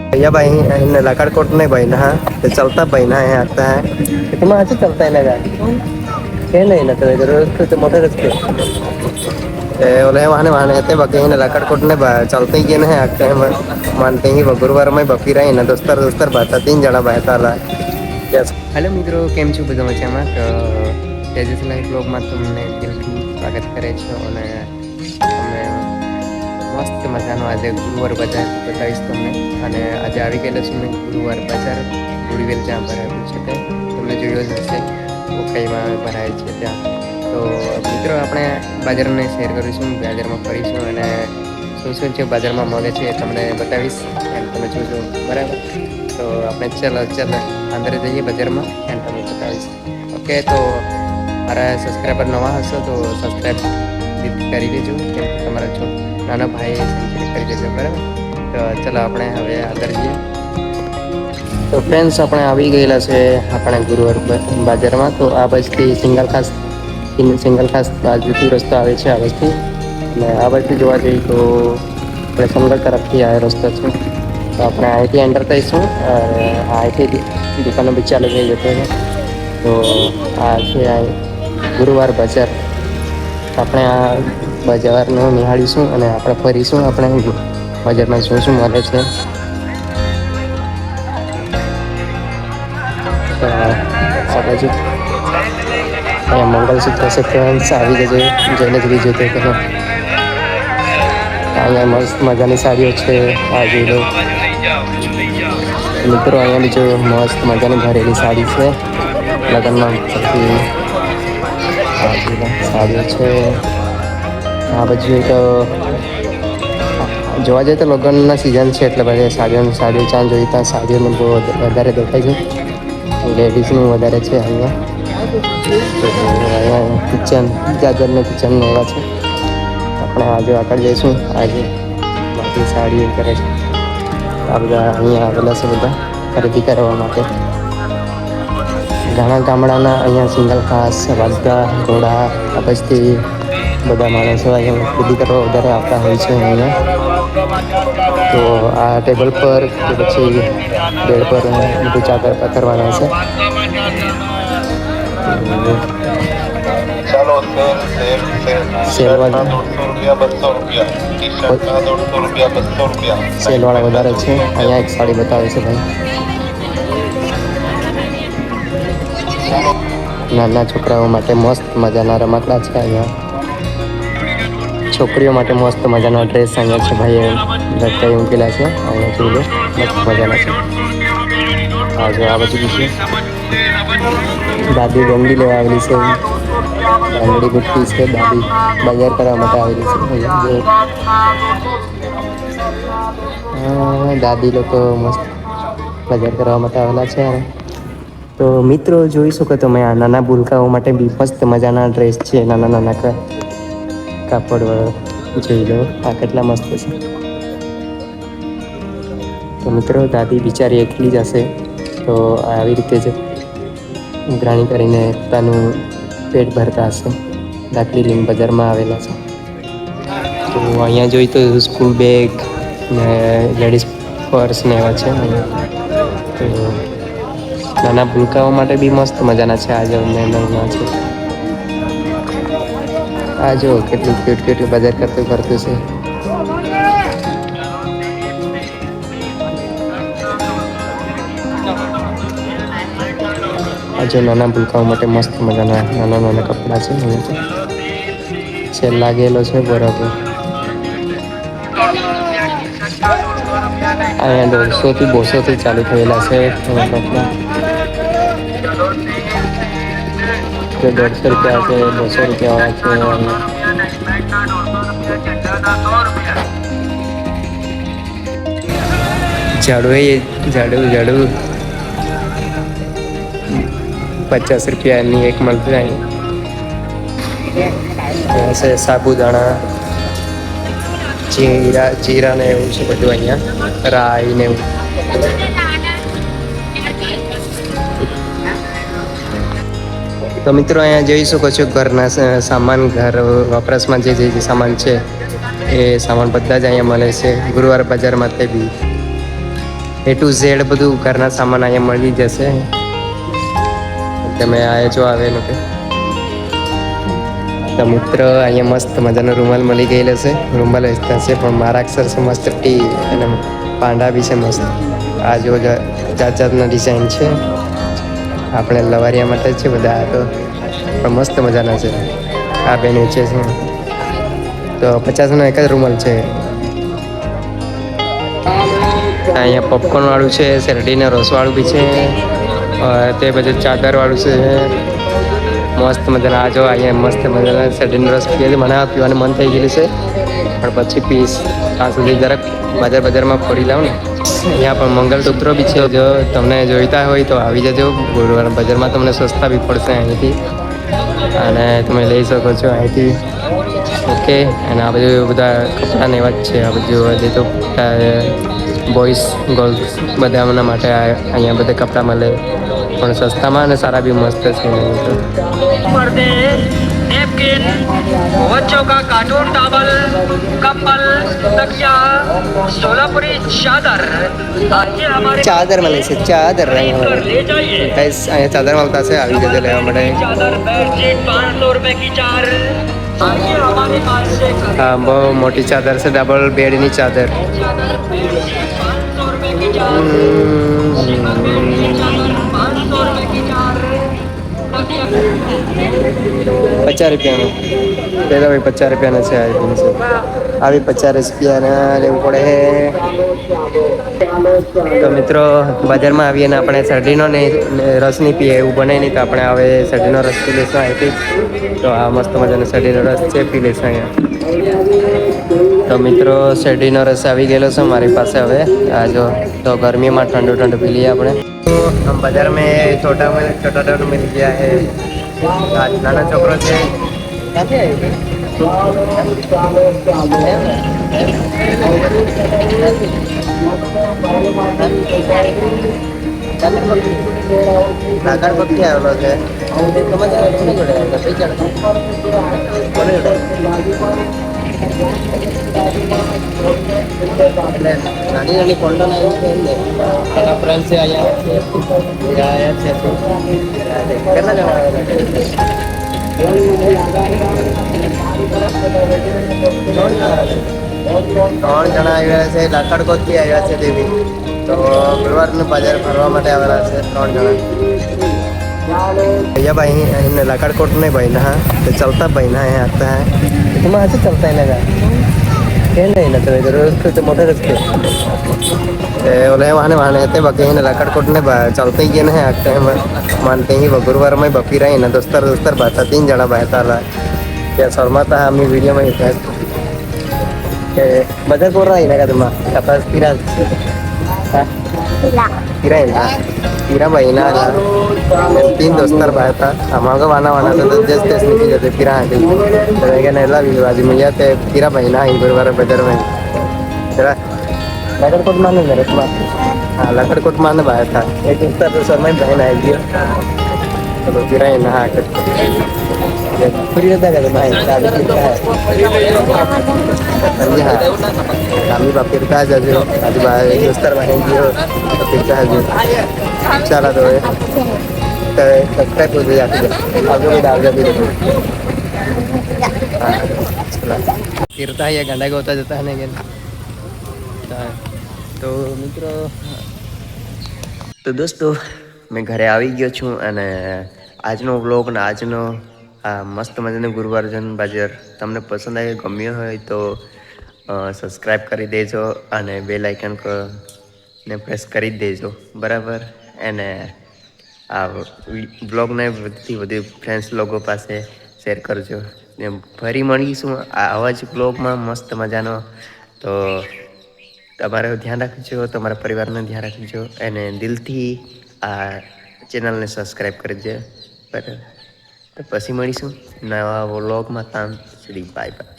भैया भाई इन लकड़कोट नहीं भाई ना तो चलता भाई ना है आता है तुम्हें अच्छा चलता है लगा क्या नहीं ना तो इधर तो मोटर रखते ओले वहाने वहाने आते बाकी इन लकड़कोट ने चलते ही नहीं आते हैं मानते ही गुरुवार में बपी रही ना दोस्तर दोस्तर बाता 3 जણા बहता ला हेलो मित्रों केम छो બધા મજામાં તો તેજસ લાઈફ બ્લોગમાં તમને દિલથી સ્વાગત કરે છે અને અમે મસ્ત મજાનો આજે ગુરુવાર બજાર બતાવીશ તમને અને આજે આવી ગયેલો છું મેં ગુરુવાર બજાર ગુડીવેલ જ્યાં ભરાયું છે તે તમને જોયો જ હશે ઓખાઈમાં ભરાય છે ત્યાં તો મિત્રો આપણે બજારને શેર કરીશું બજારમાં ફરીશું અને શું શું છે બજારમાં મળે છે તમને બતાવીશ એમ તમે જોજો બરાબર તો આપણે ચાલો અંદર જઈએ બજારમાં એમ તમને બતાવીશ ઓકે તો મારા સબસ્ક્રાઈબર નવા હશો તો સબસ્ક્રાઈબ કરી દેજો કેમ કે તમારા છો નાના ભાઈ સબસ્ક્રાઈબ કરી દેજો બરાબર તો ચાલો આપણે હવે અંદર જઈએ તો ફ્રેન્ડ્સ આપણે આવી ગયેલા છે આપણે ગુરુવાર બજારમાં તો આ બાજુથી સિંગલ ખાસ બાજુથી રસ્તો આવે છે આ બાજુથી અને આ બાજુથી જોવા જઈએ તો આપણે સમગર તરફથી આ રસ્તો છે તો આપણે અહીંથી એન્ટર થઈશું અહીંથી દુકાનો બી ચાલુ થઈ જતો છે તો આ છે આ ગુરુવાર બજાર આપણે આ બજારનું નિહાળીશું અને આપણે ફરીશું આપણે બજારમાં શું શું મળે છે આ બાજુ અહીંયા મંગલસૂત્ર છે ફ્રેન્ડ્સ આવી જજો જોઈને જ બીજું તો કે અહીંયા મસ્ત મજાની સાડીઓ છે આ જોઈ લો મિત્રો અહીંયા બીજું મસ્ત મજાની ભરેલી સાડી છે લગ્નમાં પછી આ જોઈ લો સાડીઓ છે આ બાજુ તો જોવા જઈએ તો લગ્નના સિઝન છે એટલે પછી સાડીઓ ચાંદ જોઈ ત્યાં સાડીઓનું બહુ વધારે દેખાય છે લેડીઝનું વધારે છે અહીંયા અહીંયા કિચન જાજરનું કિચન એવા છે આપણે આજે આગળ જઈશું આજે બાકી સાડીઓ કરે છે આ બધા અહીંયા આવેલા છે બધા ખરીદી કરવા માટે ઘણા ગામડાના અહીંયા સિંગલ ખાસ વાગા ઘોડા આ પછી બધા માણસો અહીંયા ખરીદી કરવા વધારે આવતા હોય છે અહીંયા તો આ ટેબલ પર કે પછી બેડ પર બધું ચાદર પથરવાના છે સેલવાળા વધારે છે અહીંયા એક સાડી બતાવે છે ભાઈ નાના છોકરાઓ માટે મસ્ત મજાના રમકડા છે અહીંયા છોકરીઓ માટે મસ્ત મજાનો ડ્રેસ અહીંયા છે ભાઈ લટકાઈ મૂકેલા છે અહીંયા જોઈ લો મસ્ત મજાના છે આ જો આ બધું છે દાદી બંગડી લેવા આવેલી છે બંગડી ગુઠ્ઠી છે દાદી બજાર કરવા માટે આવેલી છે દાદી લોકો મસ્ત બજાર કરવા માટે આવેલા છે તો મિત્રો જોઈ શકો તમે આ નાના ભૂલકાઓ માટે બી મસ્ત મજાના ડ્રેસ છે નાના નાના કાપડ જોઈ લો આ કેટલા મસ્ત છે તો મિત્રો દાદી બિચારી એકલી જ હશે તો આવી રીતે જ ઉઘરાણી કરીને પોતાનું પેટ ભરતા હશે દાખલી લઈને બજારમાં આવેલા છે તો અહીંયા જોઈ તો સ્કૂલ બેગ ને લેડીઝ પર્સ ને એવા છે તો નાના ભૂલકાઓ માટે બી મસ્ત મજાના છે આજે મેનલમાં છે આ જો કેટલું ક્યુટ બજાર કરતું છે આ જો નાના ભૂલકાઓ માટે મસ્ત મજાના નાના કપડાં છે અહીંયા સેલ લાગેલો છે બરાબર અહીંયા 150 થી 200 ચાલુ થયેલા છે કપડાં 150 રૂપિયા છે 200 રૂપિયા છે ઝાડુ 50 રૂપિયાની એક મળતી છે સાબુદાણા જીરા ને એવું છે બધું અહીંયા રાઈ ને એવું તો મિત્રો અહીંયા જોઈ શકો છો ઘરના સામાન ઘર વપરાશમાં જે સામાન છે એ સામાન બધા જ અહીંયા મળે છે ગુરુવાર બજારમાં તે બી A to Z બધું ઘરના સામાન અહીંયા મળી જશે. તમે આયા છો આવેલો કે તો મિત્ર અહીંયા મસ્ત મજાનો રૂમાલ મળી ગયેલો છે. રૂમાલ વેચતા છે પણ મારા અક્ષર છે મસ્ત ટી અને પાંડા બી છે મસ્ત. આ જો જાત જાતના ડિઝાઇન છે. આપણે લવારિયા માટે જ છે બધા તો પણ મસ્ત મજાના છે. આ બેન વેચે છે તો 50નો એક જ રૂમાલ છે. અહીંયા પોપકોર્ન વાળું છે, શેરડીના રસ વાળું બી છે, તે બધું ચાદર વાળું છે. મસ્ત મજાના આ જો અહીંયા મસ્ત મજાના શેરડીનો રસ પીએ મને પીવાનું મન થઈ ગયેલું છે પણ પછી પીસ ત્યાં સુધી જરાક બજારમાં ફરી લાવ ને. અહીંયા પણ મંગલસૂત્રો બી છે. જો તમને જોઈતા હોય તો આવી જજો. ગુરુવાર બજારમાં તમને સસ્તા બી પડશે અહીંથી અને તમે લઈ શકો છો અહીંથી. ઓકે અને આ બધું બધા કપડાને એવા જ છે. આ બધું જોવા જઈએ તો બોಯ್સ ગર્લ્સ બધાના માટે અહીંયા બધા કપડાં મળે પણ સસ્તામાં અને સારા બી મસ્ત છે. पर्दे, नैपकिन, बच्चों का कार्टून टॉवल, कंबल, तकिया, सोलापुरी चादर, आइए हमारे ચાદર મળે છે. ચાદર ले जाइए। અહીંયા ચાદર મળતા છે. આવી જજો લેવા માટે. चादर बेडशीट 500 रुपए की चार। आइए हमारे पास से હા બહુ મોટી ચાદર છે. ડબલ બેડની ચાદર. चादर बेडशीट 500 रुपए की चार। 500 रुपए की चार। 50 રૂપિયાનો પેલા ભાઈ 50 રૂપિયાનો છે. આવી 50 રૂપિયાના લેવું પડે. તો મિત્રો બજારમાં આવીએ ને આપણે શરડીનો ને રસ નહીં પીએ એવું બને નહીં તો આપણે હવે શરડીનો રસ પી લઈશું અહીંથી. તો આ મસ્ત મજાનો શરડીનો રસ છે, પી લઈશું અહીંયા. તો મિત્રો શરડીનો રસ આવી ગયેલો છે મારી પાસે હવે. આ જો તો ગરમીમાં ઠંડુ ઠંડુ પી લઈએ આપણે. तो हम बाजार में छोटा डर मिल गया है. आज नाना छोकरो છે નાગર પક્ષી આવેલો છે. એટલે નાની નાની કોન્ડન આવી છે એમને એના ફ્રેન્ડ છે અહીંયા છે કેટલા જણા આવેલા છે? 3 જણા આવ્યા છે. લાકડકોટથી આવ્યા છે દેવી. તો ગુરુવારનું બજાર ફરવા માટે આવેલા છે 3 જણા. भैया भाई इन लकड़कोट नहीं भाई ना तो चलता भाई ना है आता है तुम्हें ऐसे चलता है लगा क्या नहीं ना तो इधर उसको तो मोटर रखते बोले वहाँ थे बाकी इन लकड़कोट ने चलते ही नहीं आते हैं मानते ही गुरुवार में बपी रहे ना दोस्तर बहता 3 जना बहता रहा क्या शर्मा था हमें वीडियो में बजर बोल रहा है ना तुम कपास किरा किरा भाई ना 3 दोस्तर बहता हमारा वाना तो जस्ट निकल जाते फिर आते तो नेला बाजी में जाते फिर भाई ना गुरुवार बजर में लकड़कोट माने मेरे हाँ लकड़कोट माने भाई था एक दोस्तर तो समय बहन आई गया तो फिर नहा कर फ्री रहता है भाई शादी फिरता है हाँ कमी बाप फिरता है जो आज भाई दोस्तर बहन जी हो तो फिरता है जो चला तो सब्सक्राइब हो जाती है आगे भी डाल जाती है फिरता है ये गंडा का होता जाता है नहीं तो मित्रों तो दोस्तों मैं घरे આવી ગયો છું અને આજનો વ્લોગ ને આજનો આ મસ્ત મજાનો ગુરુવારજન બજાર તમને પસંદ આવ્યો ગમ્યો હોય તો સબસ્ક્રાઈબ કરી દેજો અને બેલ આઇકન ને પ્રેસ કરી દેજો બરાબર અને આ બ્લોગને વધુથી વધુ ફ્રેન્ડ્સ લોકો પાસે શેર કરજો ને ફરી મળીશું આવા જ બ્લોગમાં મસ્ત મજાનો તો તમારે ધ્યાન રાખજો તમારા પરિવારનું ધ્યાન રાખજો અને દિલથી આ ચેનલને સબસ્ક્રાઈબ કરજો બરાબર તો પછી મળીશું નવા વ્લોગમાં ત્યાં સુધી બાય બાય